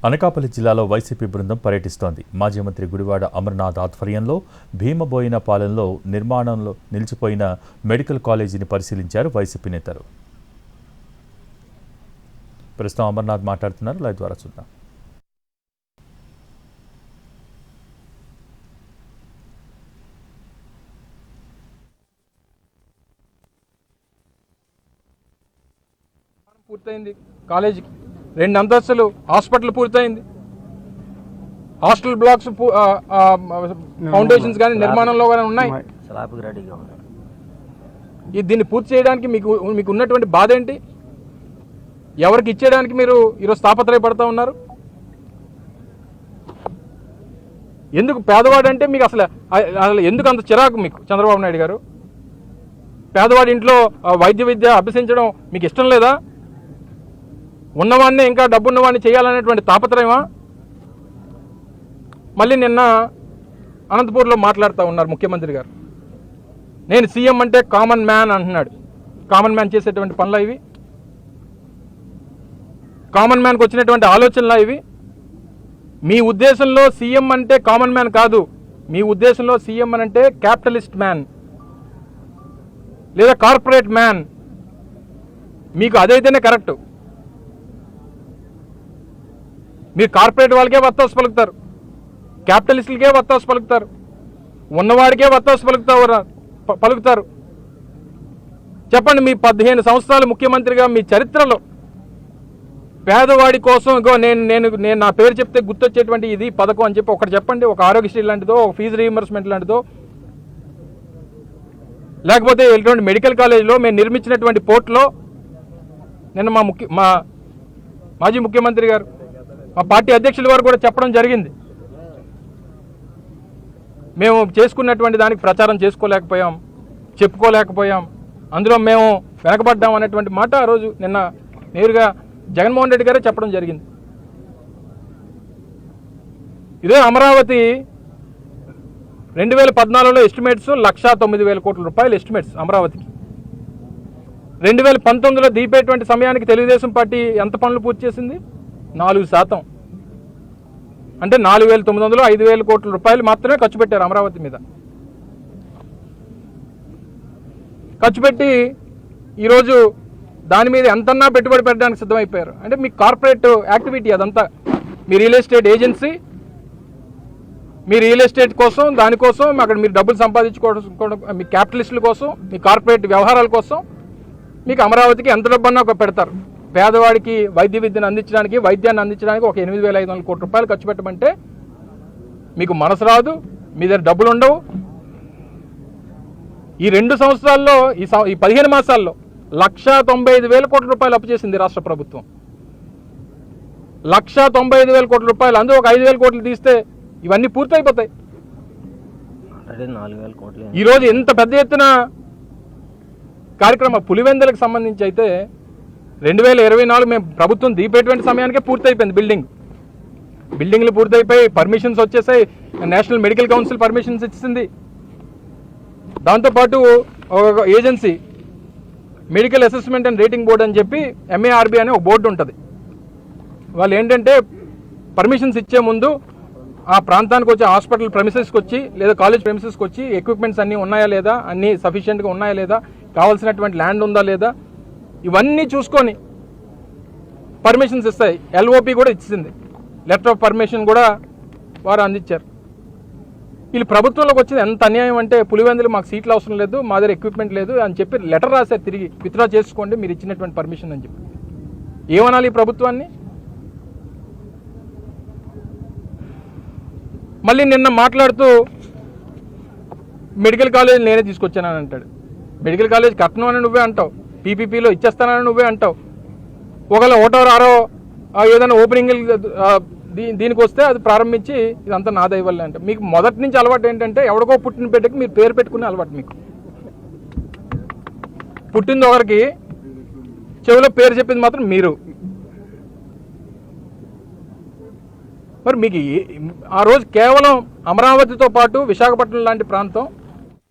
అనకాపల్లి జిల్లాలో వైసీపీ బృందం పర్యటిస్తోంది. మాజీ మంత్రి గుడివాడ అమర్నాథ్ ఆధ్వర్యంలో భీమబోయినపాలెంలో నిర్మాణంలో నిలిచిపోయిన మెడికల్ కాలేజీని పరిశీలించారు వైసీపీ నేతలు. ప్రస్తుతం అమర్నాథ్ మాట్లాడుతున్నారు. లైవ్ ద్వారా చూద్దాం. పూర్తయింది, కాలేజీకి 2 అంతస్తులు హాస్పిటల్ పూర్తయింది, హాస్టల్ బ్లాక్స్ ఫౌండేషన్స్ కానీ నిర్మాణంలో కానీ ఉన్నాయి. దీన్ని పూర్తి చేయడానికి మీకు ఉన్నటువంటి బాధ ఏంటి? ఎవరికి ఇచ్చేయడానికి మీరు ఈరోజు తాపత్రయపడతా ఉన్నారు? ఎందుకు పేదవాడు అంటే మీకు అసలు ఎందుకు అంత చిరాకు మీకు? చంద్రబాబు నాయుడు గారు, పేదవాడి ఇంట్లో వైద్య విద్య అభ్యసించడం మీకు ఇష్టం లేదా? ఉన్నవాడిని ఇంకా డబ్బున్నవాడిని చేయాలనేటువంటి తాపత్రయమా? మళ్ళీ నిన్న అనంతపూర్లో మాట్లాడుతూ ఉన్నారు ముఖ్యమంత్రి గారు. నేను సీఎం అంటే కామన్ మ్యాన్ అంటున్నాడు. కామన్ మ్యాన్ చేసేటువంటి పనులా ఇవి? కామన్ మ్యాన్కి వచ్చినటువంటి ఆలోచనలా ఇవి? మీ ఉద్దేశంలో సీఎం అంటే కామన్ మ్యాన్ కాదు, మీ ఉద్దేశంలో సీఎం అని అంటే క్యాపిటలిస్ట్ మ్యాన్ లేదా కార్పొరేట్ మ్యాన్. మీకు అదైతేనే కరెక్ట్. మీరు కార్పొరేట్ వాళ్ళకే వత్తాసు పలుకుతారు, క్యాపిటలిస్టులకే వత్తాసు పలుకుతారు, ఉన్నవాడికే వత్తాసు పలుకుతారు. చెప్పండి, మీ 15 సంవత్సరాలు ముఖ్యమంత్రిగా మీ చరిత్రలో పేదవాడి కోసం ఇగో నేను నా పేరు చెప్తే గుర్తొచ్చేటువంటి ఇది పథకం అని చెప్పి ఒకటి చెప్పండి. ఒక ఆరోగ్యశ్రీ లాంటిదో, ఒక ఫీజు రీయింబర్స్మెంట్ లాంటిదో, లేకపోతే ఇటువంటి మెడికల్ కాలేజీలో మేము నిర్మించినటువంటి పోర్ట్లో నిన్న మా మాజీ ముఖ్యమంత్రి గారు, మా పార్టీ అధ్యక్షుల వారు కూడా చెప్పడం జరిగింది. మేము చేసుకున్నటువంటి దానికి ప్రచారం చేసుకోలేకపోయాం, చెప్పుకోలేకపోయాం, అందులో మేము వెనకబడ్డాం అనేటువంటి మాట ఆ రోజు నిన్న నేరుగా జగన్మోహన్ రెడ్డి గారే చెప్పడం జరిగింది. ఇదే అమరావతి 2014లో ఎస్టిమేట్స్ 1,09,000 కోట్ల రూపాయలు ఎస్టిమేట్స్ అమరావతికి. 2019లో దీపేటువంటి సమయానికి తెలుగుదేశం పార్టీ ఎంత పనులు పూర్తి చేసింది? 4%. అంటే 4,900 5,000 కోట్ల రూపాయలు మాత్రమే ఖర్చు పెట్టారు అమరావతి మీద. ఖర్చు పెట్టి ఈరోజు దాని మీద ఎంతన్నా పెట్టుబడి పెట్టడానికి సిద్ధమైపోయారు. అంటే మీ కార్పొరేట్ యాక్టివిటీ అదంతా. మీ రియల్ ఎస్టేట్ ఏజెన్సీ, మీ రియల్ ఎస్టేట్ కోసం, దానికోసం అక్కడ మీరు డబ్బులు సంపాదించుకోవడం, మీ క్యాపిటలిస్టుల కోసం, మీ కార్పొరేట్ వ్యవహారాల కోసం మీకు అమరావతికి ఎంత డబ్బన్నా పెడతారు. పేదవాడికి వైద్య విద్యను అందించడానికి, వైద్యాన్ని అందించడానికి ఒక 8,500 కోట్ల రూపాయలు ఖర్చు పెట్టమంటే మీకు మనసు రాదు, మీ దగ్గర డబ్బులు ఉండవు. ఈ 2 సంవత్సరాల్లో, ఈ 15 మాసాల్లో 1,95,000 కోట్ల రూపాయలు అప్పు చేసింది రాష్ట్ర ప్రభుత్వం. 1,95,000 కోట్ల రూపాయలు, అందులో ఒక 5,000 కోట్లు తీస్తే ఇవన్నీ పూర్తయిపోతాయి. ఈరోజు ఎంత పెద్ద ఎత్తున కార్యక్రమం పులివెందులకు సంబంధించి అయితే 2024 మేము ప్రభుత్వం దీపేటువంటి సమయానికే పూర్తయిపోయింది. బిల్డింగ్లు పూర్తయిపోయి పర్మిషన్స్ వచ్చేసాయి. నేషనల్ మెడికల్ కౌన్సిల్ పర్మిషన్స్ ఇచ్చింది. దాంతోపాటు ఒక agency medical assessment and rating board అని చెప్పి MARB అనే ఒక బోర్డు ఉంటుంది. వాళ్ళు ఏంటంటే పర్మిషన్స్ ఇచ్చే ముందు ఆ ప్రాంతానికి వచ్చి, హాస్పిటల్ ప్రెమిసెస్కి వచ్చి లేదా కాలేజ్ ప్రెమిసెస్కి వచ్చి ఎక్విప్మెంట్స్ అన్నీ ఉన్నాయా లేదా, అన్నీ సఫిషియెంట్గా ఉన్నాయా లేదా, కావాల్సినటువంటి ల్యాండ్ ఉందా లేదా, ఇవన్నీ చూసుకొని పర్మిషన్స్ ఇస్తాయి. LOP కూడా ఇచ్చింది, లెటర్ ఆఫ్ పర్మిషన్ కూడా వారు అందించారు. వీళ్ళు ప్రభుత్వంలోకి వచ్చింది ఎంత అన్యాయం అంటే, పులివెందులు మాకు సీట్లు అవసరం లేదు, మా దగ్గర ఎక్విప్మెంట్ లేదు అని చెప్పి లెటర్ రాశారు. తిరిగి విత్డ్రా చేసుకోండి మీరు ఇచ్చినటువంటి పర్మిషన్ అని చెప్పి. ఏమనాలి ఈ ప్రభుత్వాన్ని? మళ్ళీ నిన్న మాట్లాడుతూ మెడికల్ కాలేజ్ నేనే తీసుకొచ్చానని అంటాడు. మెడికల్ కాలేజ్ కట్టను అని నువ్వే అంటావు, PPPలో ఇచ్చేస్తానని నువ్వే అంటావు. ఒకవేళ 1/6 ఏదైనా ఓపెనింగ్ దీనికి వస్తే అది ప్రారంభించి ఇదంతా నా దయ వల్లే అంటే. మీకు మొదటి నుంచి అలవాటు ఏంటంటే ఎవరికో పుట్టిన బిడ్డకి మీరు పేరు పెట్టుకునే అలవాటు. మీకు పుట్టింది ఒకరికి, చెవిలో పేరు చెప్పింది మాత్రం మీరు. మరి మీకు ఆ రోజు కేవలం అమరావతితో పాటు విశాఖపట్నం లాంటి ప్రాంతం